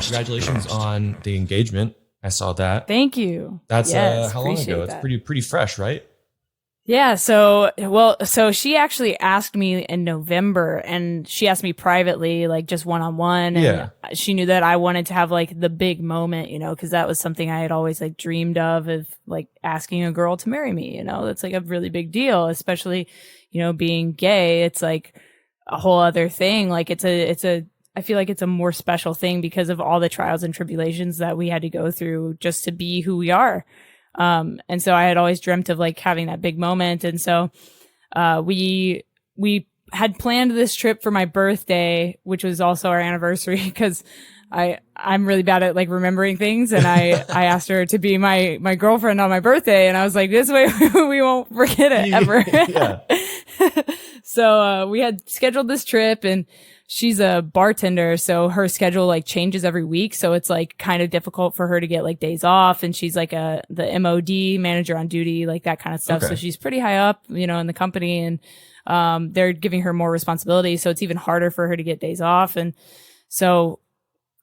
congratulations on the engagement. I saw that. Thank you. That's how long ago? It's pretty fresh, right? Yeah. So she actually asked me in November, and she asked me privately, like just one-on-one. And she knew that I wanted to have like the big moment, you know, cause that was something I had always like dreamed of like asking a girl to marry me, you know, that's like a really big deal, especially, you know, being gay. It's like a whole other thing. Like I feel like it's a more special thing because of all the trials and tribulations that we had to go through just to be who we are. And so I had always dreamt of like having that big moment. And so, we had planned this trip for my birthday, which was also our anniversary, because I'm really bad at like remembering things. And I asked her to be my girlfriend on my birthday. And I was like, this way we won't forget it ever. So, we had scheduled this trip, and she's a bartender, so her schedule like changes every week. So it's like kind of difficult for her to get like days off. And she's like the MOD, manager on duty, like that kind of stuff. Okay. So she's pretty high up, you know, in the company, and they're giving her more responsibility. So it's even harder for her to get days off. And so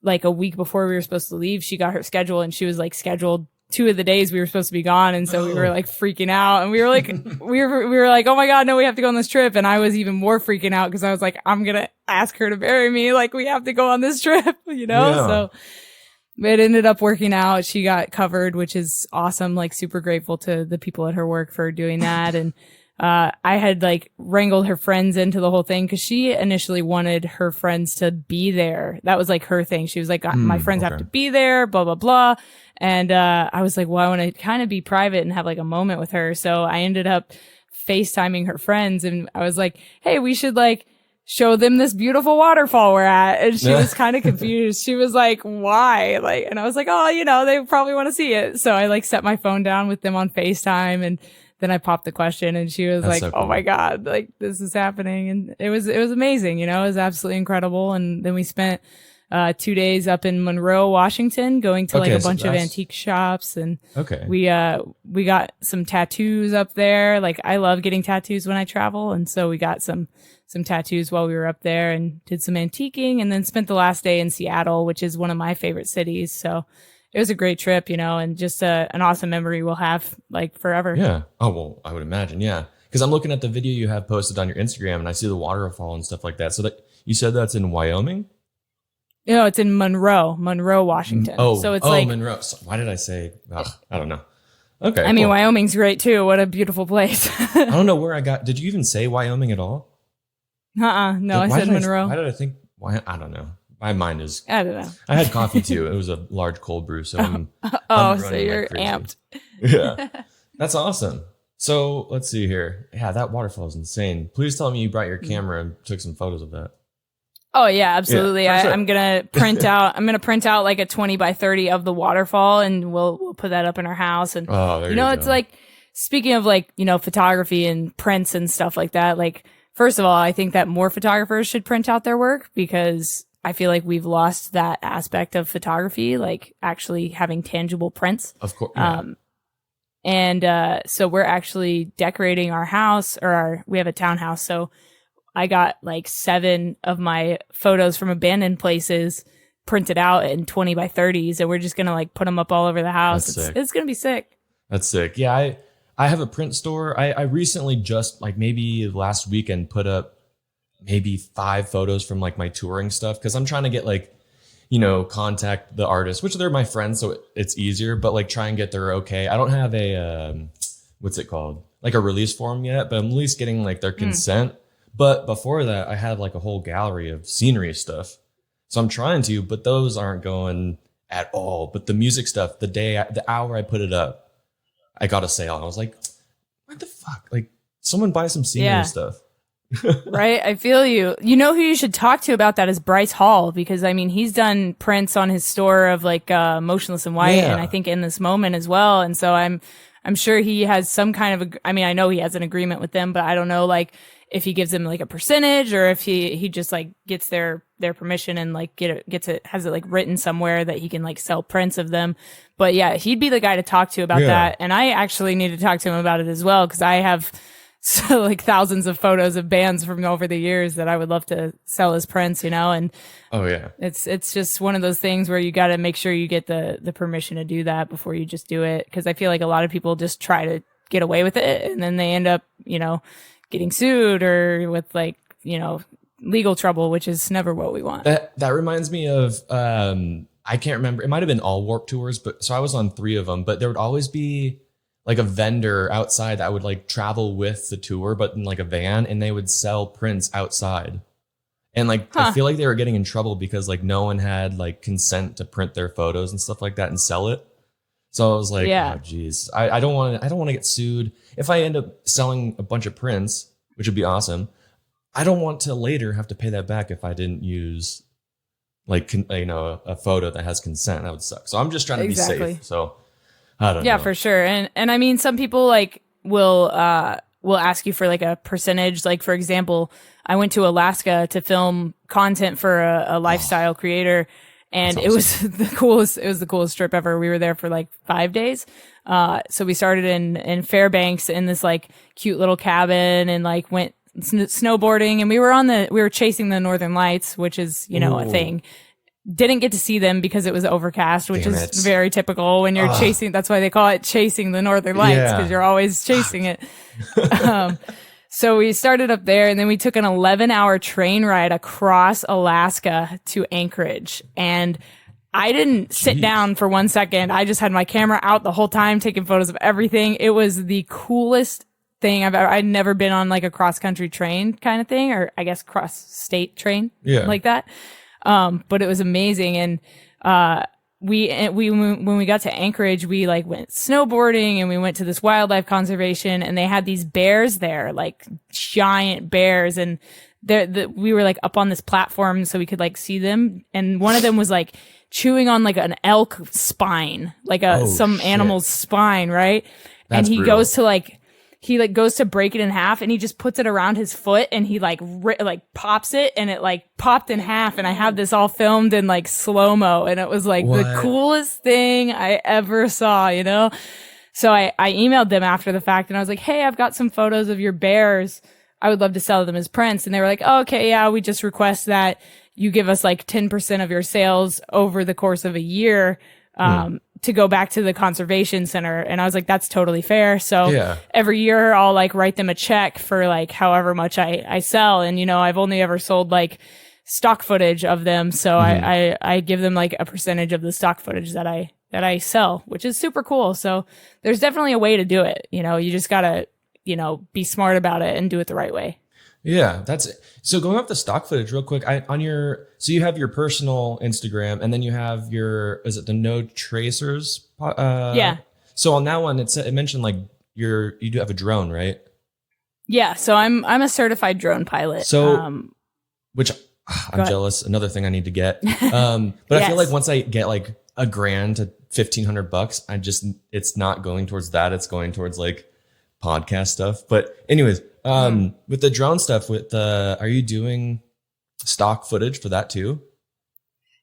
like a week before we were supposed to leave, she got her schedule, and she was like scheduled 2 of the days we were supposed to be gone. And so we were like freaking out, and we were like, we were like, oh my God, no, we have to go on this trip. And I was even more freaking out because I was like, I'm going to ask her to marry me. Like, we have to go on this trip, you know? Yeah. So it ended up working out. She got covered, which is awesome. Like, super grateful to the people at her work for doing that. And, I had like wrangled her friends into the whole thing, because she initially wanted her friends to be there. That was like her thing. She was like, my friends have to be there, blah, blah, blah. And, I was like, well, I want to kind of be private and have like a moment with her. So I ended up FaceTiming her friends, and I was like, hey, we should like show them this beautiful waterfall we're at. And she was kind of confused. She was like, why? Like, and I was like, oh, you know, they probably want to see it. So I like set my phone down with them on FaceTime, and then I popped the question, and she was like, oh my God, like this is happening. And it was amazing. You know, it was absolutely incredible. And then we spent 2 days up in Monroe, Washington, going to like a bunch of antique shops. And we got some tattoos up there. Like, I love getting tattoos when I travel. And so we got some tattoos while we were up there, and did some antiquing, and then spent the last day in Seattle, which is one of my favorite cities. So it was a great trip, you know, and just an awesome memory we'll have like forever. Yeah. Oh, well, I would imagine. Yeah. Because I'm looking at the video you have posted on your Instagram, and I see the waterfall and stuff like that. So that you said that's in Wyoming? No, it's in Monroe, Washington. So it's like Monroe. So why did I say? I don't know. Okay. I mean, Wyoming's great too. What a beautiful place. I don't know where I got. Did you even say Wyoming at all? No, I said Monroe. Why did I think? I don't know. My mind is. I don't know. I had coffee too. It was a large cold brew, so I'm so you're amped. Yeah, that's awesome. So let's see here. Yeah, that waterfall is insane. Please tell me you brought your camera and took some photos of that. Oh yeah, absolutely. Yeah, I'm gonna print out. I'm gonna print out like a 20 by 30 of the waterfall, and we'll put that up in our house. And you know, it's like, speaking of like, you know, photography and prints and stuff like that. Like, first of all, I think that more photographers should print out their work, because I feel like we've lost that aspect of photography, like actually having tangible prints. Of course. Yeah. And so we're actually decorating our house, we have a townhouse. So I got like 7 of my photos from abandoned places printed out in 20 by 30s. And we're just going to like put them up all over the house. It's going to be sick. That's sick. Yeah. I have a print store. I recently just like maybe last weekend put up maybe 5 photos from like my touring stuff, because I'm trying to get like, you know, contact the artists, which they're my friends, so it's easier, but like try and get their okay. I don't have a what's it called, like a release form yet, but I'm at least getting like their consent. But before that, I had like a whole gallery of scenery stuff, so I'm trying to, but those aren't going at all. But the music stuff, the hour I put it up, I got a sale. I was like, what the fuck, like someone buy some scenery stuff. Right. I feel you. You know who you should talk to about that is Bryce Hall, because I mean, he's done prints on his store of like Motionless in White, and I think In This Moment as well. And so I'm sure he has some kind of I mean, I know he has an agreement with them, but I don't know like if he gives them like a percentage, or if he just like gets their permission and like has it like written somewhere that he can like sell prints of them. But yeah, he'd be the guy to talk to about that. And I actually need to talk to him about it as well, because I have so like thousands of photos of bands from over the years that I would love to sell as prints, and oh yeah, it's just one of those things where you got to make sure you get the permission to do that before you just do it. Cause I feel like a lot of people just try to get away with it and then they end up, getting sued or with like, legal trouble, which is never what we want. That reminds me of, I can't remember. It might've been all Warped Tours, but so I was on 3 of them, but there would always be like a vendor outside that would like travel with the tour, but in like a van, and they would sell prints outside. And like, I feel like they were getting in trouble because like no one had like consent to print their photos and stuff like that and sell it. So I was like, oh geez, I don't want to get sued. If I end up selling a bunch of prints, which would be awesome, I don't want to later have to pay that back if I didn't use like, a photo that has consent. That would suck. So I'm just trying to be safe. So I don't know. Yeah, for sure. And I mean, some people like will ask you for like a percentage. Like, for example, I went to Alaska to film content for a lifestyle creator, and awesome. It was the coolest trip ever. We were there for like 5 days. So we started in Fairbanks in this like cute little cabin and like went snowboarding, and we were chasing the Northern Lights, which is, a thing. Didn't get to see them because it was overcast, which is very typical when you're chasing. That's why they call it chasing the Northern Lights, because you're always chasing it. So we started up there, and then we took an 11-hour train ride across Alaska to Anchorage. And I didn't sit down for 1 second. I just had my camera out the whole time, taking photos of everything. It was the coolest thing I'd never been on like a cross country train kind of thing, or I guess cross state train like that. But it was amazing. And, when we got to Anchorage, we like went snowboarding and we went to this wildlife conservation, and they had these bears there, like giant bears. And we were like up on this platform so we could like see them. And one of them was like chewing on like an elk spine, like some animal's spine. Right. That's and he brutal. Goes to break it in half, and he just puts it around his foot, and he like pops it, and it like popped in half. And I have this all filmed in like slow-mo, and it was like the coolest thing I ever saw, So I emailed them after the fact, and I was like, hey, I've got some photos of your bears. I would love to sell them as prints. And they were like, oh, okay, yeah, we just request that you give us like 10% of your sales over the course of a year. To go back to the conservation center. And I was like, that's totally fair. So every year I'll like write them a check for like however much I sell. And, I've only ever sold like stock footage of them. So I give them like a percentage of the stock footage that I sell, which is super cool. So there's definitely a way to do it. You just gotta, be smart about it and do it the right way. Yeah, that's it. So going off the stock footage real quick, so you have your personal Instagram, and then you have is it the No Tracers? Yeah. So on that one, it mentioned like you do have a drone, right? Yeah. So I'm a certified drone pilot. So, which I'm jealous. Another thing I need to get. But I feel like once I get like $1,000 to $1,500, it's not going towards that. It's going towards like podcast stuff. But anyways. With the drone stuff, are you doing stock footage for that too?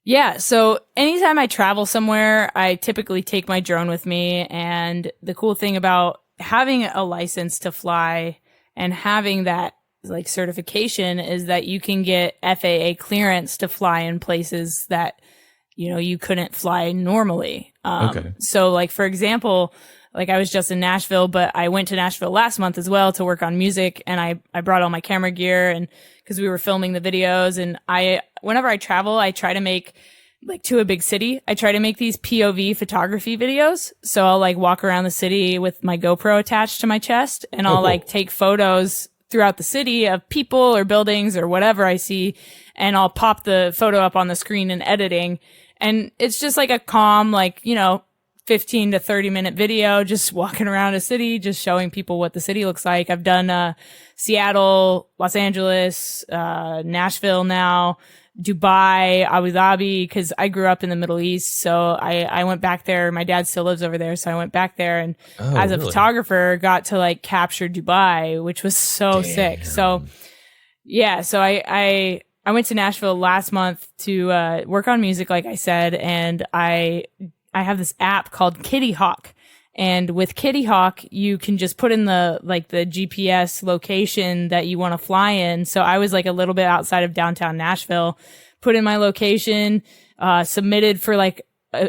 Yeah. So anytime I travel somewhere, I typically take my drone with me. And the cool thing about having a license to fly and having that like certification is that you can get FAA clearance to fly in places that, you couldn't fly normally. Okay. So like, for example, like I was just in Nashville, but I went to Nashville last month as well to work on music, and I brought all my camera gear, and because we were filming the videos. And whenever I travel, I try to make like to a big city. I try to make these POV photography videos. So I'll like walk around the city with my GoPro attached to my chest, and I'll like take photos throughout the city of people or buildings or whatever I see. And I'll pop the photo up on the screen in editing. And it's just like a calm, like, 15 to 30 minute video, just walking around a city, just showing people what the city looks like. I've done Seattle, Los Angeles, Nashville now, Dubai, Abu Dhabi, because I grew up in the Middle East. So I went back there. My dad still lives over there. So I went back there, and as a photographer, got to like capture Dubai, which was so sick. So yeah, so I went to Nashville last month to work on music, like I said, and I have this app called Kitty Hawk, And with Kitty Hawk, you can just put in the GPS location that you want to fly in. So I was like a little bit outside of downtown Nashville, put in my location, submitted for like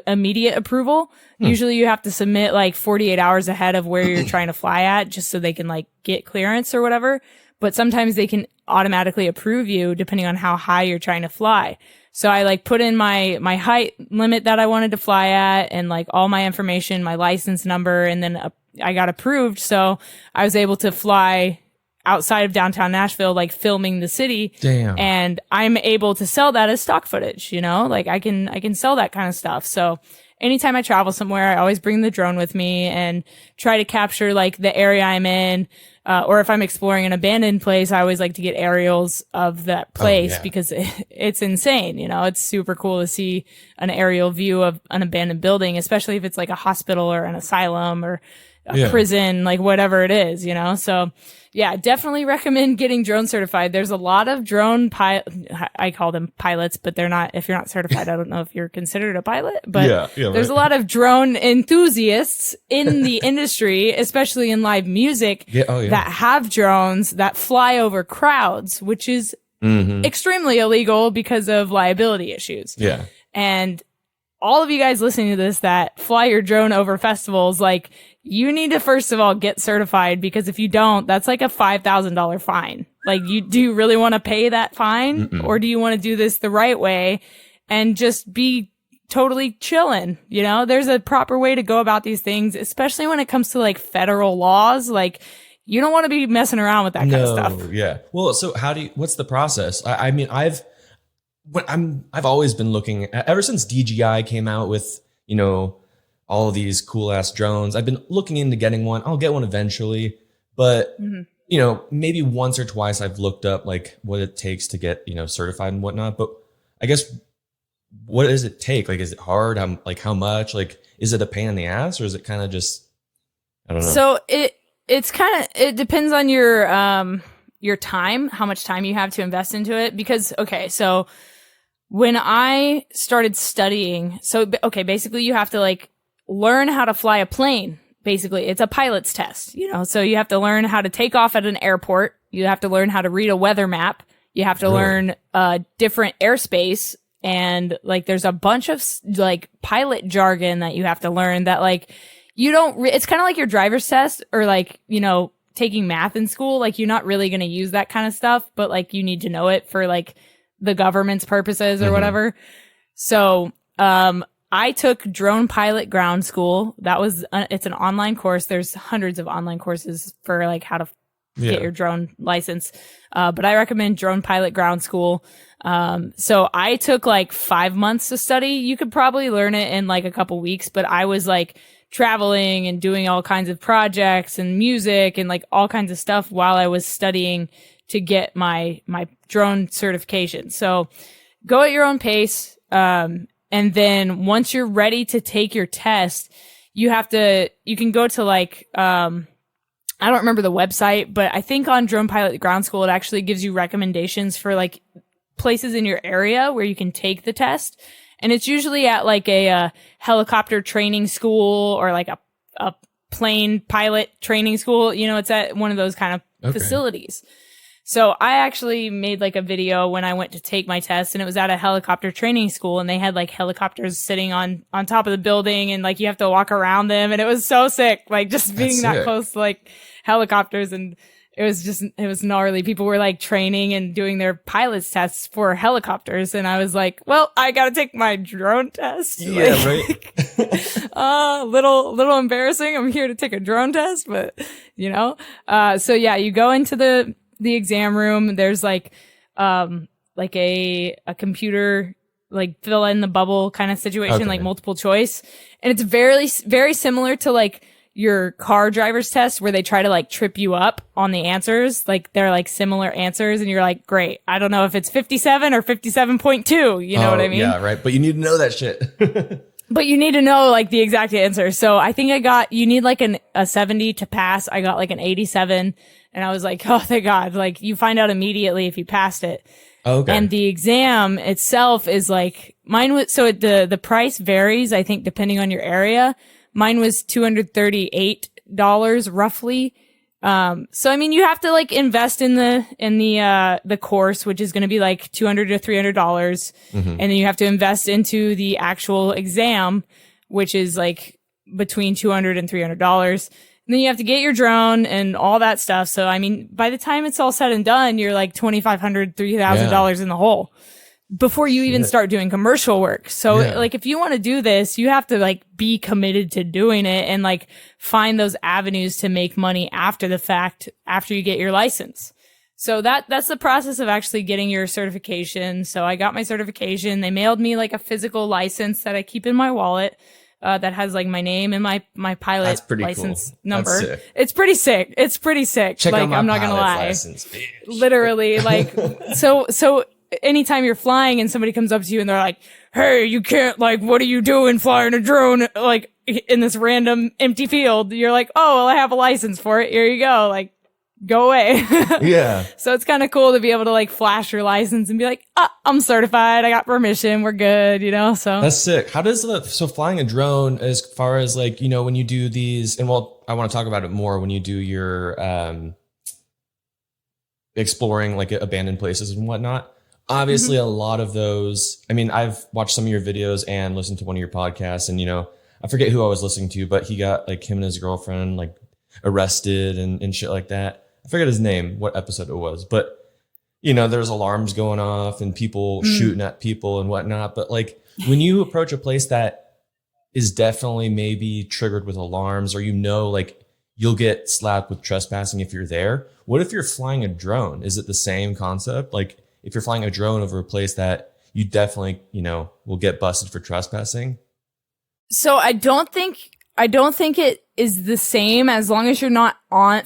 immediate approval. Usually you have to submit like 48 hours ahead of where you're trying to fly at, just so they can like get clearance or whatever. But sometimes they can automatically approve you depending on how high you're trying to fly. So I like put in my height limit that I wanted to fly at and like all my information, my license number, and then I got approved. So I was able to fly outside of downtown Nashville, like filming the city. Damn. And I'm able to sell that as stock footage, you know, like I can sell that kind of stuff. So anytime I travel somewhere, I always bring the drone with me and try to capture like the area I'm in. Or if I'm exploring an abandoned place, I always like to get aerials of that place because it's insane. You know, it's super cool to see an aerial view of an abandoned building, especially if it's like a hospital or an asylum or a prison, like whatever it is, you know? So yeah, definitely recommend getting drone certified. There's a lot of drone I call them pilots, but they're not, if you're not certified, I don't know if you're considered a pilot, but there's a lot of drone enthusiasts in the industry, especially in live music that have drones that fly over crowds, which is extremely illegal because of liability issues. Yeah. And all of you guys listening to this that fly your drone over festivals, like, you need to first of all get certified, because if you don't, that's like a $5,000 fine. Like, do you really want to pay that fine? Or do you want to do this the right way and just be totally chilling? You know, there's a proper way to go about these things, especially when it comes to like federal laws. Like, you don't want to be messing around with that kind of stuff. Yeah. Well, so what's the process? I mean, I've always been looking at, ever since DJI came out with, you know, all of these cool ass drones. I've been looking into getting one. I'll get one eventually, but you know, maybe once or twice I've looked up like what it takes to get, you know, certified and whatnot. But I guess, what does it take? Like, is it hard? How much? Like, is it a pain in the ass, or is it kind of just, I don't know. So it depends on your time, how much time you have to invest into it. Because, okay, so when I started studying, basically you have to like learn how to fly a plane. Basically, it's a pilot's test, you know, so you have to learn how to take off at an airport. You have to learn how to read a weather map. You have to learn different airspace. And like, there's a bunch of like pilot jargon that you have to learn that like, you don't, it's kind of like your driver's test, or like, you know, taking math in school. Like, you're not really going to use that kind of stuff, but like, you need to know it for like the government's purposes or whatever. So, I took drone pilot ground school. That was, it's an online course. There's hundreds of online courses for like how to get your drone license. But I recommend drone pilot ground school. So I took like 5 months to study. You could probably learn it in like a couple weeks, but I was like traveling and doing all kinds of projects and music and like all kinds of stuff while I was studying to get my drone certification. So go at your own pace. And then once you're ready to take your test, you can go to like, I don't remember the website, but I think on Drone Pilot Ground School, it actually gives you recommendations for like places in your area where you can take the test. And it's usually at like a helicopter training school or like a plane pilot training school. You know, it's at one of those kind of facilities. So I actually made like a video when I went to take my test, and it was at a helicopter training school, and they had like helicopters sitting on top of the building, and like you have to walk around them. And it was so sick, like just being that close to like helicopters. And it was gnarly. People were like training and doing their pilot's tests for helicopters. And I was like, well, I got to take my drone test. Yeah, like, right. Little embarrassing. I'm here to take a drone test, but you know, so yeah, you go into the exam room. There's like a computer, like fill in the bubble kind of situation, like multiple choice. And it's very, very similar to like your car driver's test, where they try to like trip you up on the answers. Like, they're like similar answers, and you're like, great, I don't know if it's 57 or 57.2. You know what I mean? Yeah, right. But you need to know that shit. But you need to know like the exact answer. So I think you need like a 70 to pass. I got like an 87. And I was like, oh, thank God. Like, you find out immediately if you passed it. Okay. And the exam itself is like, the price varies, I think, depending on your area. Mine was $238 roughly. So I mean, you have to like invest in the course, which is going to be like $200 to $300. And then you have to invest into the actual exam, which is like between $200 and $300. And then you have to get your drone and all that stuff. So, I mean, by the time it's all said and done, you're like $2,500, $3,000 in the hole before you even start doing commercial work. So like, if you want to do this, you have to like be committed to doing it and like find those avenues to make money after the fact, after you get your license. So that's the process of actually getting your certification. So I got my certification. They mailed me like a physical license that I keep in my wallet. That has like my name and my pilot license number. It's pretty sick. It's pretty sick. Check like, out my I'm not gonna lie. License, literally, like, so anytime you're flying and somebody comes up to you and they're like, "Hey, you can't, like, what are you doing flying a drone, like, in this random empty field?" You're like, "Oh, well, I have a license for it. Here you go." Like, go away. Yeah. So it's kind of cool to be able to like flash your license and be like, I'm certified. I got permission. We're good. You know, so that's sick. How does so flying a drone, as far as like, you know, when you do these, and well, I want to talk about it more when you do your, exploring like abandoned places and whatnot. Obviously a lot of those, I mean, I've watched some of your videos and listened to one of your podcasts, and, you know, I forget who I was listening to, but he got like him and his girlfriend like arrested and shit like that. I forget his name, what episode it was, but, you know, there's alarms going off and people shooting at people and whatnot. But like, when you approach a place that is definitely maybe triggered with alarms, or, you know, like you'll get slapped with trespassing if you're there. What if you're flying a drone? Is it the same concept? Like, if you're flying a drone over a place that you definitely, you know, will get busted for trespassing? So I don't think it is the same as long as you're not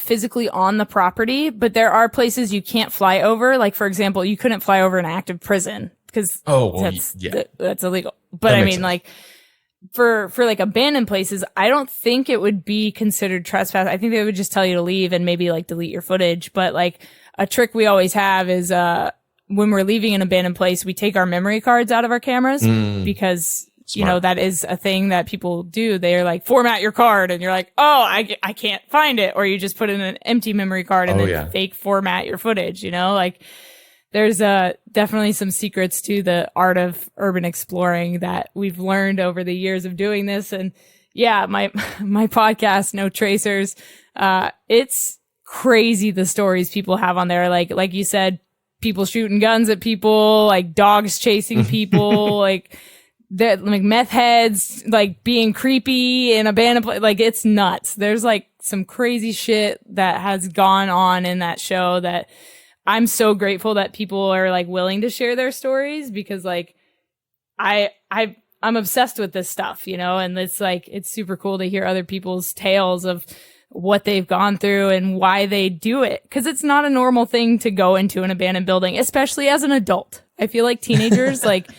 physically on the property, but there are places you can't fly over. Like, for example, you couldn't fly over an active prison because that's illegal. But I mean, sense. Like for like abandoned places, I don't think it would be considered trespass. I think they would just tell you to leave and maybe like delete your footage. But like a trick we always have is, when we're leaving an abandoned place, we take our memory cards out of our cameras because Smart. You know, that is a thing that people do. They're like, format your card. And you're like, oh, I can't find it. Or you just put in an empty memory card and then fake format your footage, you know, like there's definitely some secrets to the art of urban exploring that we've learned over the years of doing this. And yeah, my podcast, No Tracers, it's crazy the stories people have on there. Like you said, people shooting guns at people, like dogs chasing people, like meth heads, like being creepy in abandoned place. Like, it's nuts. There's like some crazy shit that has gone on in that show that I'm so grateful that people are like willing to share their stories, because like I'm obsessed with this stuff, you know, and it's like, it's super cool to hear other people's tales of what they've gone through and why they do it. 'Cause it's not a normal thing to go into an abandoned building, especially as an adult. I feel like teenagers like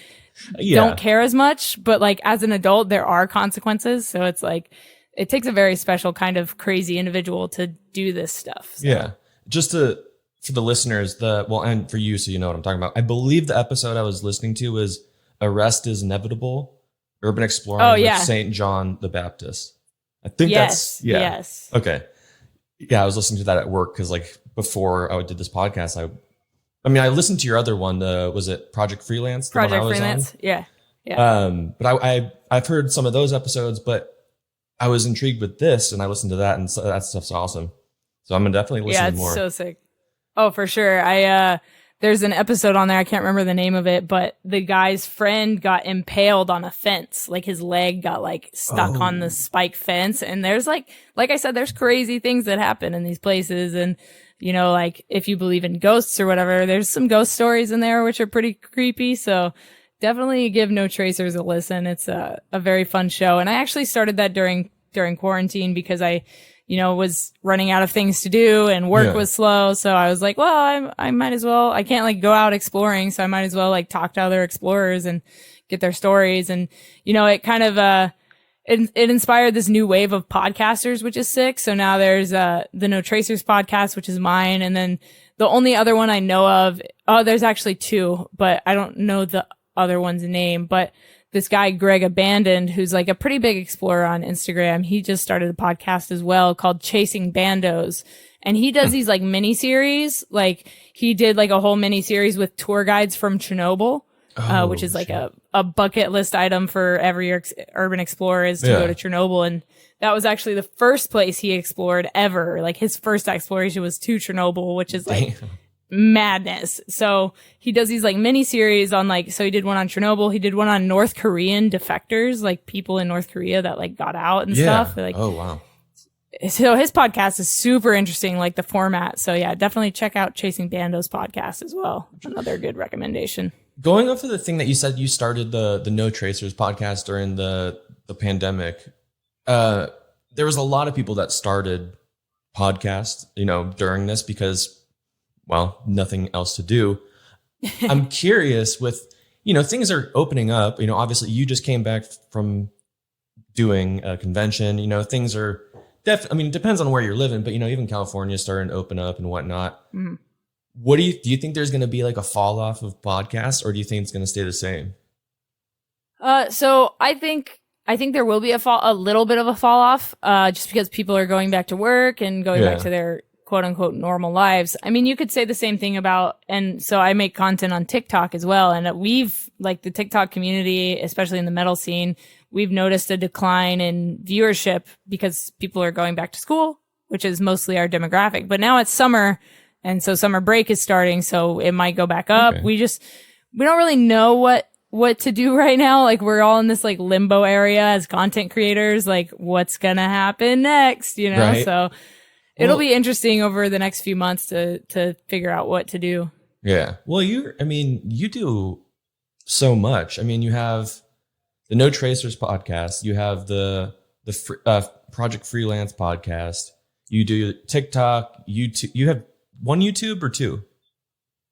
don't care as much, but like as an adult, there are consequences. So it's like, it takes a very special kind of crazy individual to do this stuff. So. Yeah. Just for the listeners, and for you, so you know what I'm talking about. I believe the episode I was listening to was Arrest is Inevitable, Urban Exploring with St. John the Baptist. I think yes. Okay. Yeah, I was listening to that at work because like before I did this podcast, I listened to your other one. Was it Project Freelance? Project Freelance. On? Yeah. But I've heard some of those episodes, but I was intrigued with this, and I listened to that, and so that stuff's awesome. So I'm gonna definitely listen more. Yeah, it's so sick. Oh, for sure. There's an episode on there. I can't remember the name of it, but the guy's friend got impaled on a fence. Like his leg got like stuck on the spike fence. And there's like I said, there's crazy things that happen in these places. And, you know, like if you believe in ghosts or whatever, there's some ghost stories in there, which are pretty creepy. So definitely give No Tracers a listen. It's a very fun show. And I actually started that during quarantine because I was running out of things to do and work was slow. So I was like, well, I might as well, I can't like go out exploring. So I might as well like talk to other explorers and get their stories. And, you know, it kind of, it inspired this new wave of podcasters, which is sick. So now there's, the No Tracers podcast, which is mine. And then the only other one I know of, there's actually two, but I don't know the other one's name, but this guy, Greg Abandoned, who's like a pretty big explorer on Instagram. He just started a podcast as well called Chasing Bandos. And he does these like mini series. Like he did like a whole mini series with tour guides from Chernobyl, which is like a bucket list item for every urban explorer is to go to Chernobyl. And that was actually the first place he explored ever. Like his first exploration was to Chernobyl, which is like madness. So he does these like mini series on like, so he did one on Chernobyl. He did one on North Korean defectors, like people in North Korea that like got out and stuff. Like, oh, wow. So his podcast is super interesting, like the format. So yeah, definitely check out Chasing Bandos podcast as well. Another good recommendation. Going off of the thing that you said, you started the No Tracers podcast during the pandemic. There was a lot of people that started podcasts, during this because, well, nothing else to do. I'm curious with, things are opening up, obviously you just came back from doing a convention, things are it depends on where you're living, but even California is starting to open up and whatnot. Mm-hmm. What do you think there's going to be like a fall off of podcasts, or do you think it's going to stay the same? So I think there will be a little bit of a fall off, just because people are going back to work and going back to their quote unquote normal lives. I mean, you could say the same thing about, and so I make content on TikTok as well. And we've like the TikTok community, especially in the metal scene, we've noticed a decline in viewership because people are going back to school, which is mostly our demographic. But now it's summer, and so summer break is starting, so it might go back up. Okay. We don't really know what to do right now. Like we're all in this like limbo area as content creators, like what's gonna happen next, Right. So it'll be interesting over the next few months to figure out what to do. Yeah. Well, you do so much. I mean, you have the No Tracers podcast, you have the Project Freelance podcast, you do TikTok, YouTube. You have one YouTube or two?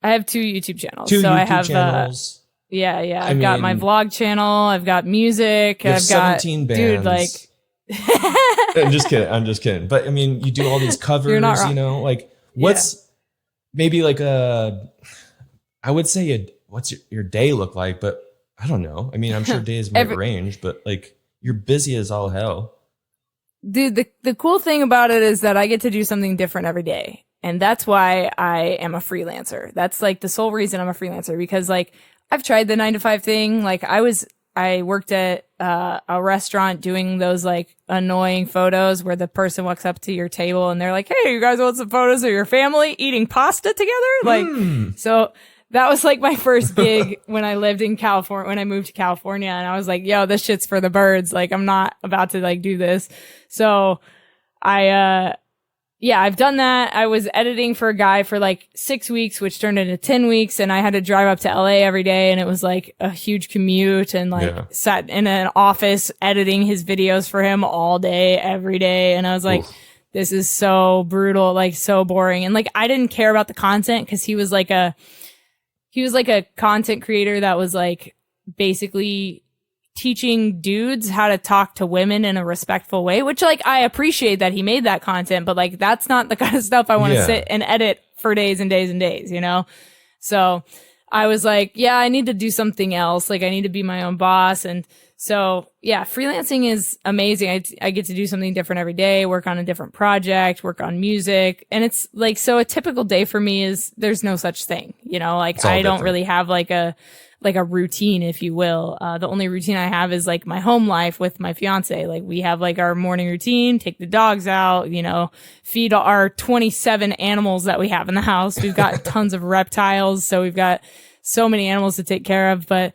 I have two YouTube channels. I have channels. I've got my vlog channel. I've got music. I've got 17 bands. Dude, like. I'm just kidding. But I mean, you do all these covers. You're not wrong. Like what's maybe like I would say what's your day look like? But I don't know. I mean, I'm sure days might range, but like you're busy as all hell. Dude, the cool thing about it is that I get to do something different every day. And that's why I am a freelancer. That's like the sole reason I'm a freelancer, because like I've tried the 9 to 5 thing. Like I worked at a restaurant doing those like annoying photos where the person walks up to your table and they're like, "Hey, you guys want some photos of your family eating pasta together?" Like, so that was like my first gig when I lived in California, when I moved to California. And I was like, yo, this shit's for the birds. Like, I'm not about to like do this. So I've done that. I was editing for a guy for like 6 weeks, which turned into 10 weeks. And I had to drive up to LA every day. And it was like a huge commute, and like sat in an office editing his videos for him all day, every day. And I was like, this is so brutal, like so boring. And like, I didn't care about the content because he was like a content creator that was like basically teaching dudes how to talk to women in a respectful way, which like I appreciate that he made that content, but like that's not the kind of stuff I want to sit and edit for days and days and days, So I was like, I need to do something else. Like I need to be my own boss. And so freelancing is amazing. I get to do something different every day, work on a different project, work on music. And it's like, so a typical day for me is there's no such thing, like I don't really have like a routine, if you will. The only routine I have is like my home life with my fiance. Like we have like our morning routine, take the dogs out, feed our 27 animals that we have in the house. We've got tons of reptiles. So we've got so many animals to take care of. But,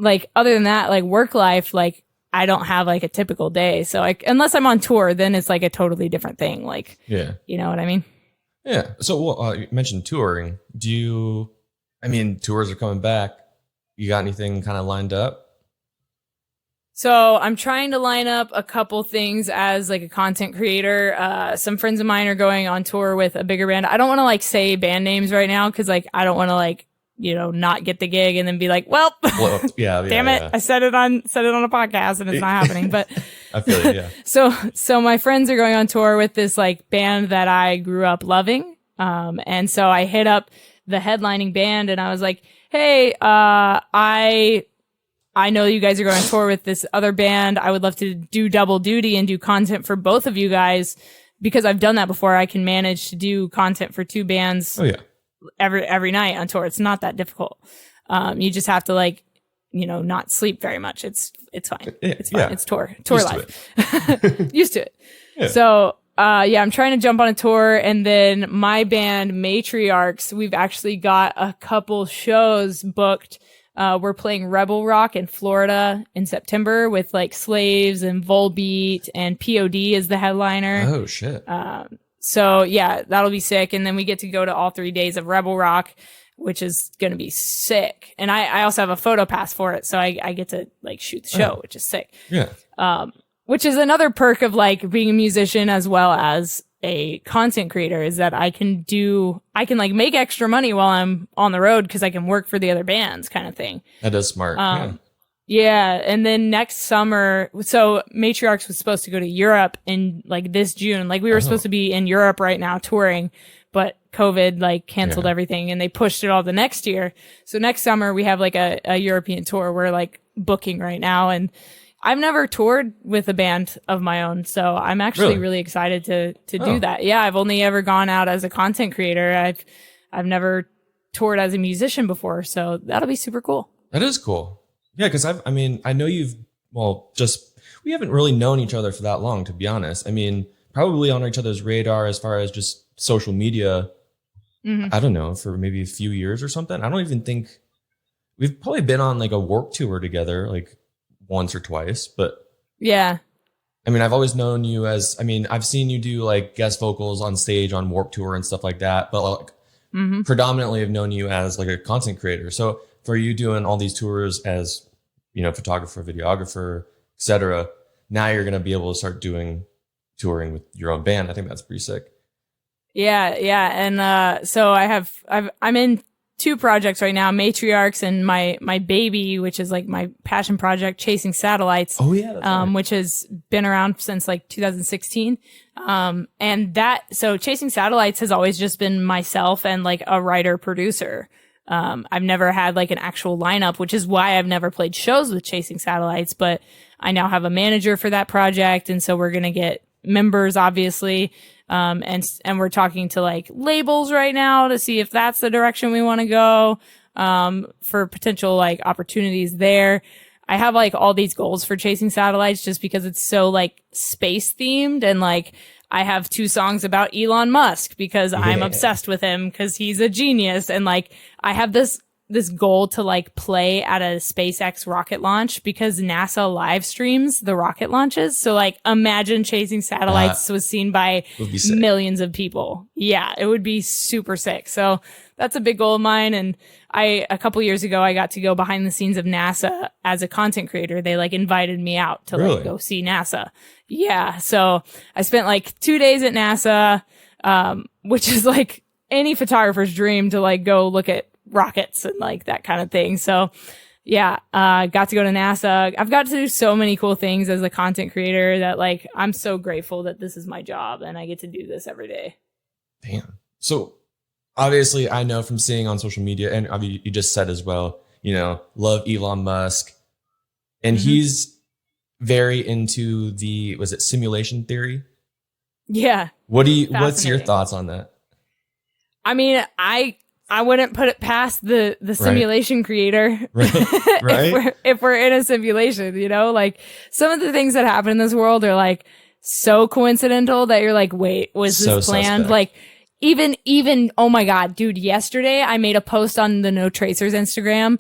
like other than that, like work life, like I don't have like a typical day. So like, unless I'm on tour, then it's like a totally different thing. Like, you know what I mean? Yeah. So you mentioned touring. Tours are coming back. You got anything kind of lined up? So I'm trying to line up a couple things as like a content creator. Some friends of mine are going on tour with a bigger band. I don't want to like say band names right now, because like I don't want to like, not get the gig and then be like, well damn it. I said it on a podcast and it's not happening. But I feel it, yeah. So my friends are going on tour with this like band that I grew up loving. And so I hit up the headlining band and I was like, hey, I I know you guys are going on tour with this other band. I would love to do double duty and do content for both of you guys because I've done that before. I can manage to do content for two bands every night on tour. It's not that difficult. You just have to like, you know, not sleep very much. It's fine. It's fine. It's tour life. Used to it. Yeah. So, I'm trying to jump on a tour, and then my band Matriarchs, we've actually got a couple shows booked. We're playing Rebel Rock in Florida in September with like Slaves and Volbeat, and POD is the headliner. Oh shit. So yeah, that'll be sick. And then we get to go to all 3 days of Rebel Rock, which is going to be sick. And I also have a photo pass for it. So I get to like shoot the show, which is sick. Yeah. Which is another perk of like being a musician as well as a content creator is that I can like make extra money while I'm on the road because I can work for the other bands kind of thing. That is smart. Yeah. And then next summer, so Matriarchs was supposed to go to Europe in like this June. Like we were supposed to be in Europe right now touring, but COVID like canceled everything and they pushed it all to next year. So next summer we have like a European tour we're like booking right now. And I've never toured with a band of my own, so I'm actually really excited to do that. Yeah, I've only ever gone out as a content creator. I've never toured as a musician before, so that'll be super cool. That is cool. Yeah, because I know we haven't really known each other for that long, to be honest. I mean, probably on each other's radar as far as just social media. I don't know, for maybe a few years or something. I don't even think we've probably been on like a Warped tour together, like once or twice, but I mean, I've always known you as, I've seen you do like guest vocals on stage on Warped Tour and stuff like that, but like predominantly have known you as like a content creator. So for you doing all these tours as, you know, photographer, videographer, etc., now you're going to be able to start touring with your own band. I think that's pretty sick. Yeah. And so I'm in 2 projects right now, Matriarchs and my baby, which is like my passion project, Chasing Satellites. Oh yeah. That's right. Which has been around since like 2016. So Chasing Satellites has always just been myself and like a writer producer. I've never had like an actual lineup, which is why I've never played shows with Chasing Satellites, but I now have a manager for that project. And so we're going to get members, obviously. And we're talking to like labels right now to see if that's the direction we want to go, for potential like opportunities there. I have like all these goals for Chasing Satellites just because it's so like space themed, and like I have 2 songs about Elon Musk because I'm obsessed with him because he's a genius. And like I have this goal to like play at a SpaceX rocket launch because NASA live streams the rocket launches. So like imagine Chasing Satellites was seen by millions of people. Yeah, it would be super sick. So that's a big goal of mine. And a couple years ago, I got to go behind the scenes of NASA as a content creator. They like invited me out to like go see NASA. Yeah. So I spent like 2 days at NASA, which is like any photographer's dream to like go look at rockets and like that kind of thing. So got to go to NASA. I've got to do so many cool things as a content creator that like I'm so grateful that this is my job and I get to do this every day. Damn. So obviously I know from seeing on social media, and you just said as well, you know, love Elon Musk, and he's very into was it simulation theory? Yeah. What's your thoughts on that? I mean, I wouldn't put it past the simulation creator. Right. if we're in a simulation, you know, like some of the things that happen in this world are like so coincidental that you're like, wait, was this planned? Suspect. Like even, oh my God, dude, yesterday I made a post on the No Tracers Instagram,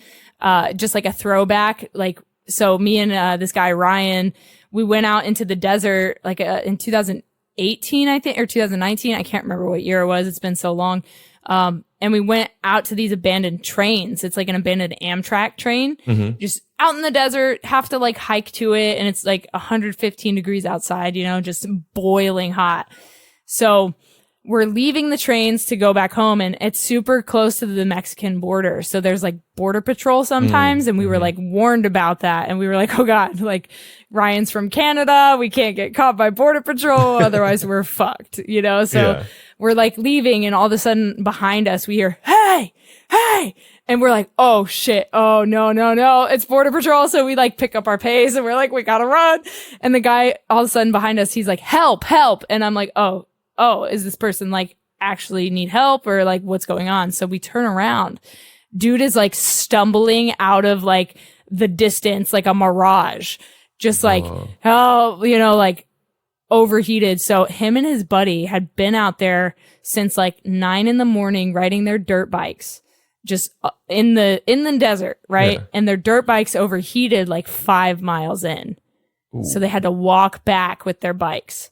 just like a throwback. Like, so me and, this guy, Ryan, we went out into the desert, like, in 2018, I think, or 2019. I can't remember what year it was. It's been so long. And we went out to these abandoned trains. It's like an abandoned Amtrak train, just out in the desert, have to like hike to it. And it's like 115 degrees outside, you know, just boiling hot. So we're leaving the trains to go back home, and it's super close to the Mexican border. So there's like border patrol sometimes. And we were like warned about that. And we were like, oh God, like Ryan's from Canada. We can't get caught by border patrol. Otherwise we're fucked, you know? So we're like leaving, and all of a sudden behind us we hear, ah! hey. And we're like, oh shit. Oh no. It's Border Patrol. So we like pick up our pace and we're like, we gotta run. And the guy all of a sudden behind us, he's like, help. And I'm like, oh, is this person like actually need help or like what's going on? So we turn around. Dude is like stumbling out of like the distance, like a mirage, just like, like overheated. So him and his buddy had been out there since like 9 a.m. riding their dirt bikes, just in the desert, right? Yeah. And their dirt bikes overheated like 5 miles in. Ooh. So they had to walk back with their bikes,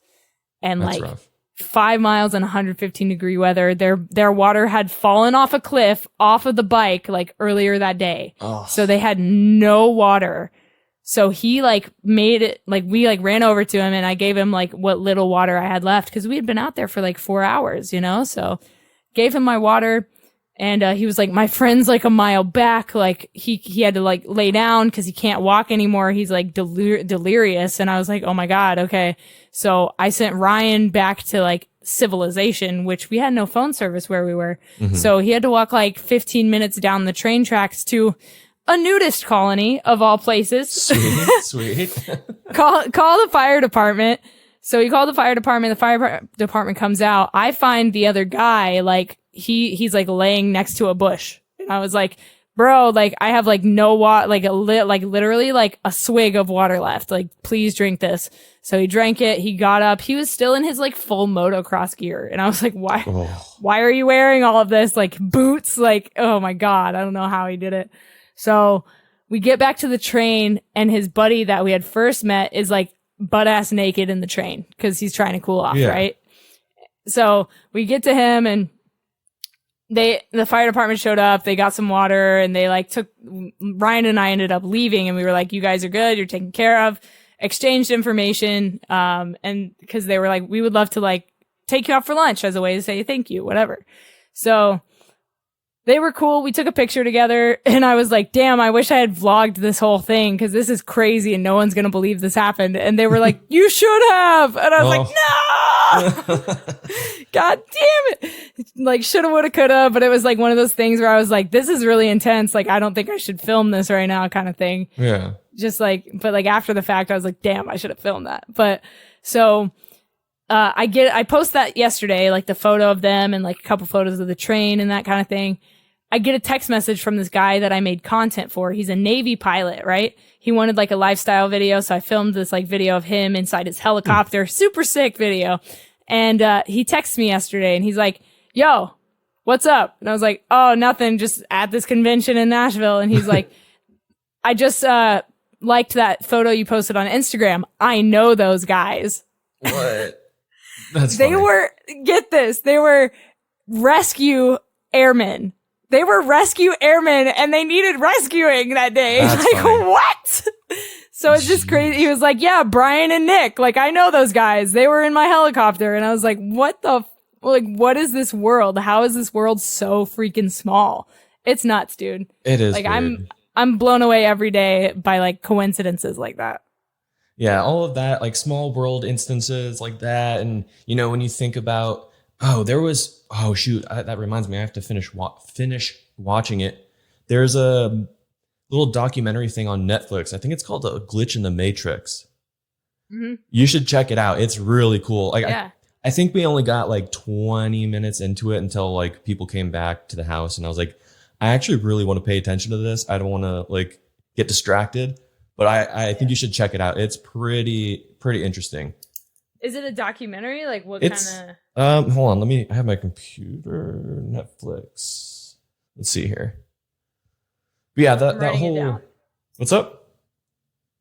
and that's like rough. 5 miles in 115-degree weather. Their water had fallen off a cliff off of the bike like earlier that day. Oh. So they had no water. So he like made it, like we like ran over to him and I gave him like what little water I had left because we had been out there for like 4 hours, So gave him my water, and he was like, my friend's like a mile back. Like he had to like lay down because he can't walk anymore. He's like delirious. And I was like, oh my God. Okay. So I sent Ryan back to like civilization, which we had no phone service where we were. Mm-hmm. So he had to walk like 15 minutes down the train tracks to a nudist colony of all places. Sweet. Call the fire department. So he called the fire department. The fire department comes out. I find the other guy, like he's like laying next to a bush. And I was like, bro, like I have like no water, like literally like a swig of water left. Like, please drink this. So he drank it. He got up. He was still in his like full motocross gear. And I was like, why are you wearing all of this? Like boots? Like, oh my God. I don't know how he did it. So we get back to the train, and his buddy that we had first met is like butt ass naked in the train because he's trying to cool off, right? So we get to him, and the fire department showed up. They got some water, and they like took Ryan and I ended up leaving, and we were like, you guys are good. You're taken care of. Exchanged information. And because they were like, we would love to like take you out for lunch as a way to say thank you, whatever. So they were cool. We took a picture together, and I was like, damn, I wish I had vlogged this whole thing because this is crazy and no one's going to believe this happened. And they were like, you should have. And I was like, no, God damn it. Like shoulda, woulda, coulda. But it was like one of those things where I was like, this is really intense. Like, I don't think I should film this right now kind of thing. Yeah. Just like, but like after the fact, I was like, damn, I should have filmed that. But so I post that yesterday, like the photo of them and like a couple photos of the train and that kind of thing. I get a text message from this guy that I made content for. He's a Navy pilot, right? He wanted like a lifestyle video. So I filmed this like video of him inside his helicopter. Super sick video. And he texted me yesterday and he's like, yo, what's up? And I was like, oh, nothing. Just at this convention in Nashville. And he's like, I just liked that photo you posted on Instagram. I know those guys. What? That's they funny. Get this, they were rescue airmen. They were rescue airmen and they needed rescuing that day. That's like, funny. what? So it's just crazy. He was like, yeah, Brian and Nick. Like, I know those guys. They were in my helicopter. And I was like, what is this world? How is this world so freaking small? It's nuts, dude. It is. Like, weird. I'm blown away every day by like coincidences like that. Yeah, all of that, like small world instances like that. And, when you think about, that reminds me, I have to finish watching it. There's a little documentary thing on Netflix. I think it's called A Glitch in the Matrix. Mm-hmm. You should check it out. It's really cool. Like, yeah. I think we only got like 20 minutes into it until like people came back to the house. And I was like, I actually really want to pay attention to this. I don't want to like get distracted. But I think you should check it out. It's pretty interesting. Is it a documentary? Like what kind of? Hold on. I have my computer. Netflix. Let's see here. But yeah, that whole. What's up?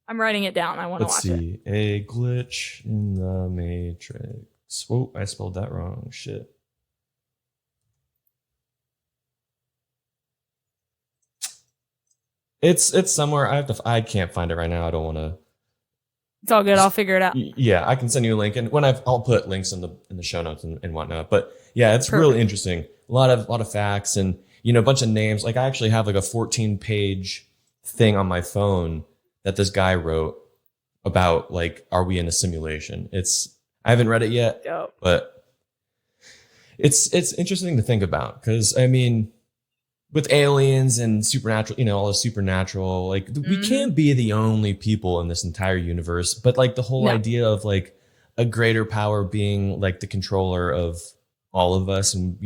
I'm writing it down. I want to watch it. Let's see. A Glitch in the Matrix. Whoa, I spelled that wrong. Shit. It's somewhere. I can't find it right now. I don't want to. It's all good. I'll figure it out. Yeah, I can send you a link, and I'll put links in the show notes and whatnot. But yeah, it's Perfect. Really interesting. A lot of facts and a bunch of names. Like I actually have like a 14-page thing on my phone that this guy wrote about like, are we in a simulation? I haven't read it yet, but it's interesting to think about because I mean, with aliens and supernatural, all the supernatural, like we can't be the only people in this entire universe, but like the whole idea of like a greater power being like the controller of all of us, and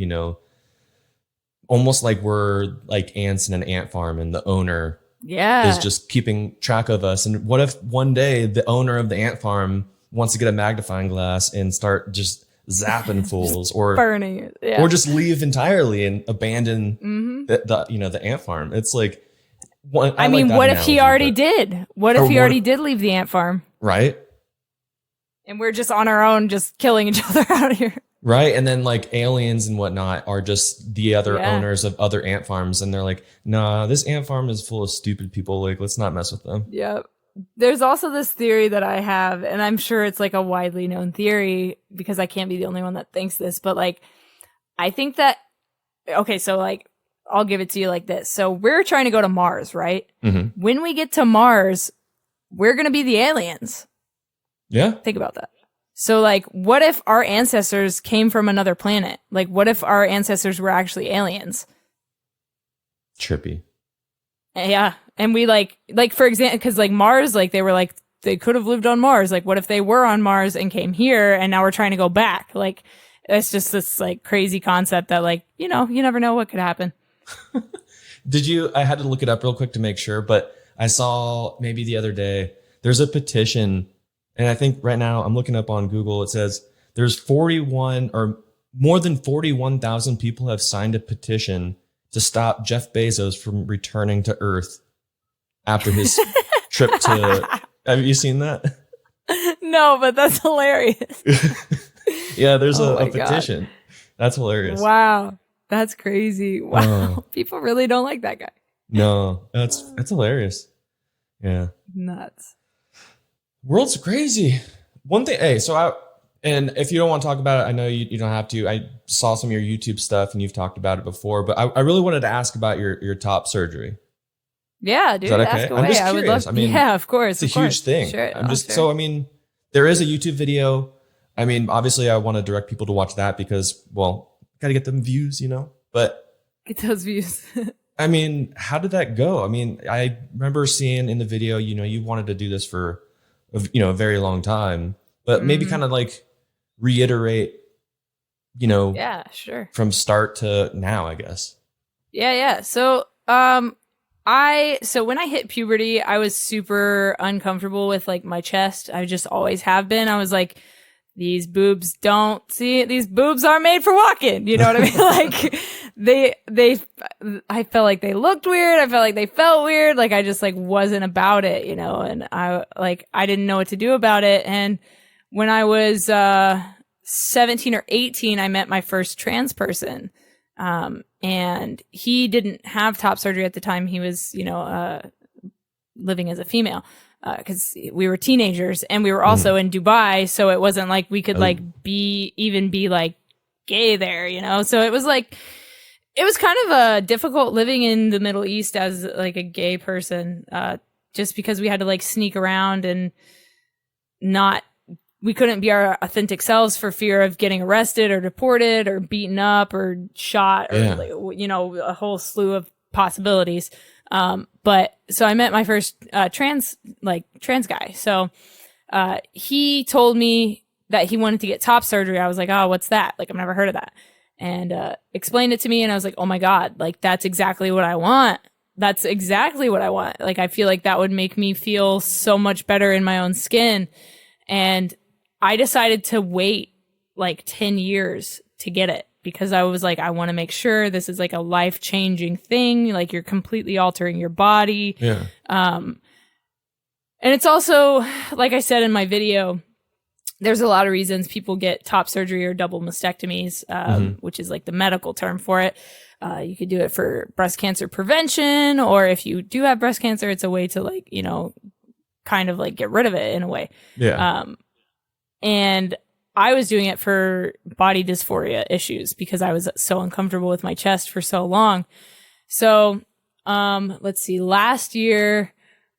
almost like we're like ants in an ant farm and the owner is just keeping track of us. And what if one day the owner of the ant farm wants to get a magnifying glass and start just zapping fools or burning it, or just leave entirely and abandon the ant farm? It's like, what if he already did? What if he already did leave the ant farm? Right. And we're just on our own, just killing each other out here. Right. And then like aliens and whatnot are just the other owners of other ant farms. And they're like, nah, this ant farm is full of stupid people. Like, let's not mess with them. Yep. There's also this theory that I have, and I'm sure it's like a widely known theory because I can't be the only one that thinks this, but like, I think that, okay, so like, I'll give it to you like this. So we're trying to go to Mars, right? Mm-hmm. When we get to Mars, we're going to be the aliens. Yeah. Think about that. So like, what if our ancestors came from another planet? Like, what if our ancestors were actually aliens? Trippy. Yeah. And we like for example, because like Mars, like they were like, they could have lived on Mars. Like, what if they were on Mars and came here and now we're trying to go back? Like, it's just this like crazy concept that like, you never know what could happen. I had to look it up real quick to make sure, but I saw maybe the other day, there's a petition. And I think right now I'm looking up on Google, it says there's 41 or more than 41,000 people have signed a petition to stop Jeff Bezos from returning to Earth after his trip to... Have you seen that? No, but that's hilarious. Yeah, there's a petition. God. That's hilarious. Wow. That's crazy. Wow. People really don't like that guy. No, that's hilarious. Yeah. Nuts. World's crazy. One thing, and if you don't want to talk about it, I know you don't have to. I saw some of your YouTube stuff and you've talked about it before, but I really wanted to ask about your top surgery. Yeah, dude. Is that okay? Ask away. I'm just I would love. Yeah, of course. It's a huge thing. Sure. There is a YouTube video. I mean, obviously, I want to direct people to watch that because, well, got to get them views, But get those views. I mean, how did that go? I mean, I remember seeing in the video, you wanted to do this for, a very long time, but maybe kind of like reiterate, yeah, sure, from start to now, I guess. Yeah. So, when I hit puberty, I was super uncomfortable with like my chest. I just always have been. I was like, these boobs these boobs aren't made for walking. You know what I mean? Like I felt like they looked weird. I felt like they felt weird. Like I just like wasn't about it, and I didn't know what to do about it. And when I was, 17 or 18, I met my first trans person. And he didn't have top surgery at the time. He was, living as a female. Cause we were teenagers and we were also in Dubai. So it wasn't like we could be like gay there, So it was like, it was kind of difficult living in the Middle East as like a gay person, just because we had to like sneak around and we couldn't be our authentic selves for fear of getting arrested or deported or beaten up or shot or, a whole slew of possibilities. But so I met my first, trans guy. So, he told me that he wanted to get top surgery. I was like, oh, what's that? Like, I've never heard of that. And, explained it to me and I was like, oh my God, like, that's exactly what I want. That's exactly what I want. Like, I feel like that would make me feel so much better in my own skin. And I decided to wait like 10 years to get it because I was like, I want to make sure this is like a life-changing thing. Like you're completely altering your body. Yeah. And it's also, like I said in my video, there's a lot of reasons people get top surgery or double mastectomies, which is like the medical term for it. You could do it for breast cancer prevention, or if you do have breast cancer, it's a way to like, kind of like get rid of it in a way. Yeah. And I was doing it for body dysphoria issues because I was so uncomfortable with my chest for so long. So, let's see, last year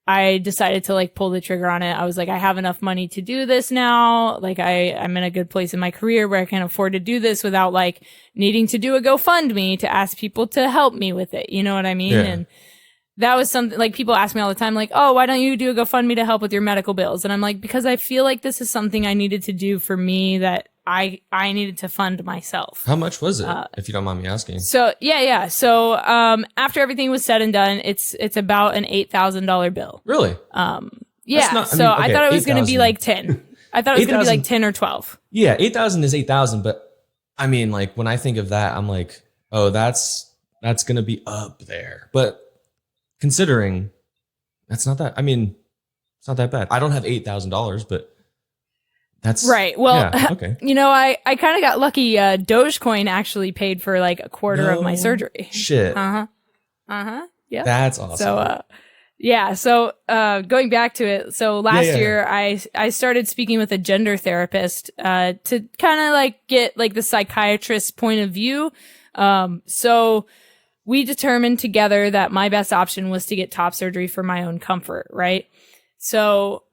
I decided to like pull the trigger on it. I was like, I have enough money to do this now. Like I'm in a good place in my career where I can afford to do this without like needing to do a GoFundMe to ask people to help me with it. You know what I mean? Yeah. And that was something like people ask me all the time, like, oh, why don't you do a GoFundMe to help with your medical bills? And I'm like, because I feel like this is something I needed to do for me that I needed to fund myself. How much was it, if you don't mind me asking? So yeah. So after everything was said and done, it's about an $8,000 bill. Really? Yeah. I thought it was going to be like 10. I thought it was going to be like 10 or 12. Yeah, 8,000 is 8,000, but I mean, like when I think of that, I'm like, oh, that's going to be up there. But considering that's not that, I mean, it's not that bad. I don't have $8,000, but that's right. Well, yeah, okay. You know, I kind of got lucky. Dogecoin actually paid for like a quarter of my surgery. Shit. Yeah. That's awesome. So, yeah. So, going back to it. So last year I started speaking with a gender therapist, to kind of like get like the psychiatrist's point of view. So we determined together that my best option was to get top surgery for my own comfort. Right. So,